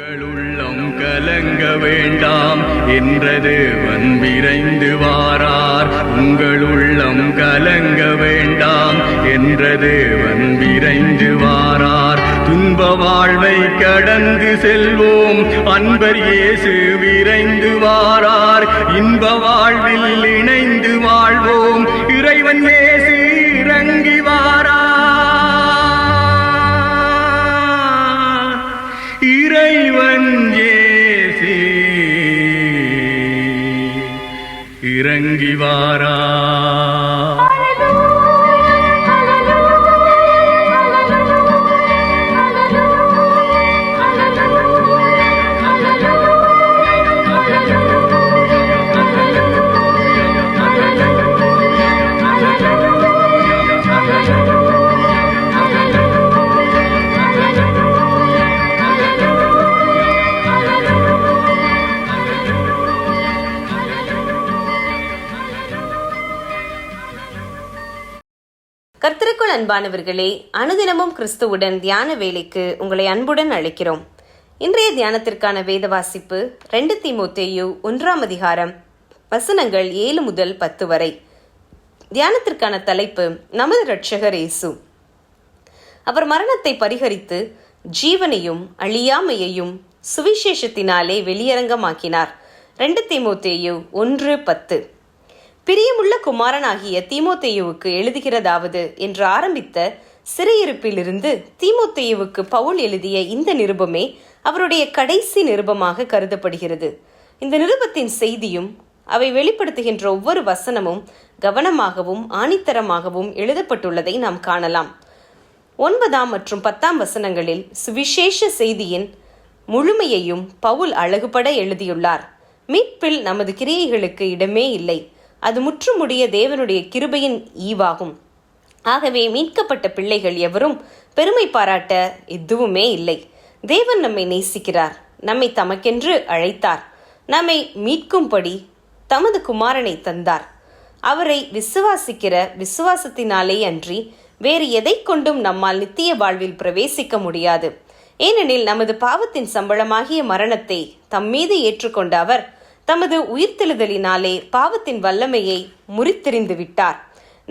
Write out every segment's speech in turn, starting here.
உங்கள் உள்ளம் கலங்க வேண்டாம் என்றது விரைந்து வாரார். உங்கள் உள்ளம் கலங்க வேண்டாம் என்றது விரைந்து வாரார். துன்ப வாழ்வை கடந்து செல்வோம், அன்பர் இயேசு விரைந்து வாரார். இன்ப வாழ்வில் இணைந்து வாழ்வோம், இறைவன் இயேசு இறங்கி வாரார். இறைவன் இயேசு இறங்கி வாரார். கர்த்தருக்குள் அன்பானவர்களே, அனுதினமும் கிறிஸ்துவுடன் தியான வேலைக்கு உங்களை அன்புடன் அழைக்கிறோம். இன்றைய தியானத்திற்கான வேத வாசிப்பு 2 தீமோத்தேயு 1 அதிகாரம் வசனங்கள் 7 முதல் 10 வரை. தியானத்திற்கான தலைப்பு நமது இரட்சகர் இயேசு. அவர் மரணத்தை பரிகரித்து ஜீவனையும் அழியாமையையும் சுவிசேஷத்தினாலே வெளியரங்கமாக்கினார். 2 தீமோத்தேயு 1:10. பிரியமுள்ள குமாரனாகிய தீமோத்தேயுவுக்கு எழுதுகிறதாவது என்று ஆரம்பித்த சிறையிருப்பிலிருந்து தீமோத்தேயுவுக்கு பவுல் எழுதிய இந்த நிருபமே அவருடைய கடைசி நிருபமாக கருதப்படுகிறது. இந்த நிருபத்தின் செய்தியும் அவை வெளிப்படுத்துகின்ற ஒவ்வொரு வசனமும் கவனமாகவும் ஆணித்தரமாகவும் எழுதப்பட்டுள்ளதை நாம் காணலாம். 9 மற்றும் 10 வசனங்களில் சுவிசேஷ செய்தியின் முழுமையையும் பவுல் அழகுபட எழுதியுள்ளார். மீட்பில் நமது கிரியைகளுக்கு இடமே இல்லை, அது முற்றுமுடிய தேவனுடைய கிருபையின் ஈவாகும். ஆகவே மீட்கப்பட்ட பிள்ளைகள் எவரும் பெருமை பாராட்ட எதுவுமே இல்லை. தேவன் நம்மை நேசிக்கிறார், நம்மை தமக்கென்று அழைத்தார், நம்மை மீட்கும்படி தமது குமாரனை தந்தார். அவரை விசுவாசிக்கிற விசுவாசத்தினாலே அன்றி வேறு எதை கொண்டும் நம்மால் நித்திய வாழ்வில் பிரவேசிக்க முடியாது. ஏனெனில் நமது பாவத்தின் சம்பளமாகிய மரணத்தை தம்மீது ஏற்றுக்கொண்ட அவர் தமது உயிர்த்தெழுதலினாலே பாவத்தின் வல்லமையை முறித்தெறிந்து விட்டார்.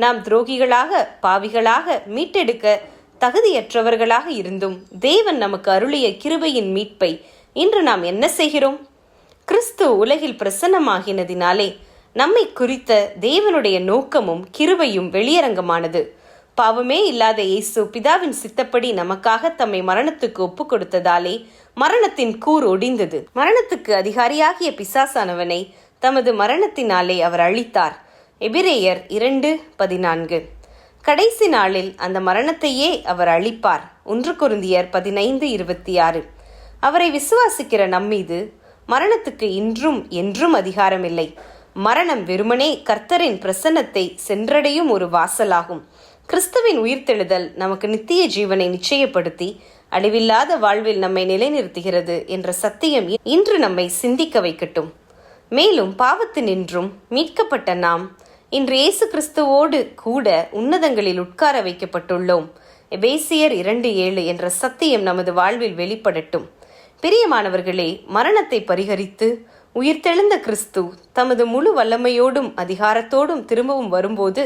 நாம் துரோகிகளாக பாவிகளாக மீட்டெடுக்க தகுதியற்றவர்களாக இருந்தும் தேவன் நமக்கு அருளிய கிருபையின் மீட்பை இன்று நாம் என்ன செய்கிறோம்? கிறிஸ்து உலகில் பிரசன்னமாகினதினாலே நம்மை குறித்த தேவனுடைய நோக்கமும் கிருபையும் வெளியரங்கமானது. பாவமே இல்லாத இயேசு பிதாவின் சித்தப்படி நமக்காக தம்மை மரணத்துக்கு ஒப்பு கொடுத்ததாலே மரணத்தின் கூர் ஒடிந்தது. மரணத்துக்கு அதிகாரியாகிய பிசாசானவனை தமது மரணத்தினாலே அவர் அழித்தார். எபிரேயர் 2:14. கடைசி நாளில் அந்த மரணத்தையே அவர் அழிப்பார். 1 கொரிந்தியர் 15:26. அவரை விசுவாசிக்கிற நம்மீது மரணத்துக்கு இன்றும் என்றும் அதிகாரமில்லை. மரணம் வெறுமனே கர்த்தரின் பிரசன்னத்தை சென்றடையும் ஒரு வாசலாகும். கிறிஸ்துவின் உயிர்த்தெழுதல் நமக்கு நித்திய ஜீவனை நிச்சயப்படுத்தி அழிவில்லாத வாழ்வில் நம்மை நிலைநிறுத்துகிறது என்ற சத்தியம் இன்று நம்மை சிந்திக்க வைக்கட்டும். மேலும் பாவத்தினின்றும் மீட்கப்பட்ட நாம் இன்று இயேசு கிறிஸ்துவோடு கூட உன்னதங்களில் உட்கார வைக்கப்பட்டுள்ளோம். எபேசியர் 2:7 என்ற சத்தியம் நமது வாழ்வில் வெளிப்படட்டும். பிரியமானவர்களே, மரணத்தை பரிகரித்து உயிர்த்தெழுந்த கிறிஸ்து தமது முழு வல்லமையோடும் அதிகாரத்தோடும் திரும்பவும் வரும்போது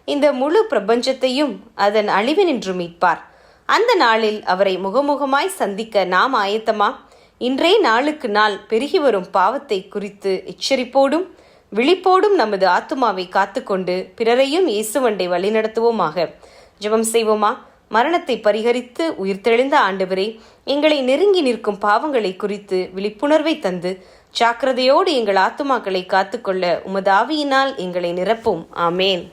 இந்த முழு பிரபஞ்சத்தையும் அதன் அழிவினின்று மீட்பார். அந்த நாளில் அவரை முகமுகமாய் சந்திக்க நாம் ஆயத்தமா? இன்றே நாளுக்கு நாள் பெருகி வரும் பாவத்தை குறித்து எச்சரிப்போடும் விழிப்போடும் நமது ஆத்துமாவை காத்துக்கொண்டு பிறரையும் இயேசுவண்டை வழிநடத்துவோமாக. ஜெபம் செய்வோமா? மரணத்தை பரிகரித்து உயிர்த்தெழுந்த ஆண்டவரே, எங்களை நெருங்கி நிற்கும் பாவங்களை குறித்து விழிப்புணர்வை தந்து ஜாக்கிரதையோடு எங்கள் ஆத்துமாக்களை காத்துக்கொள்ள உமது ஆவியினால் எங்களை நிரப்பும். ஆமேன்.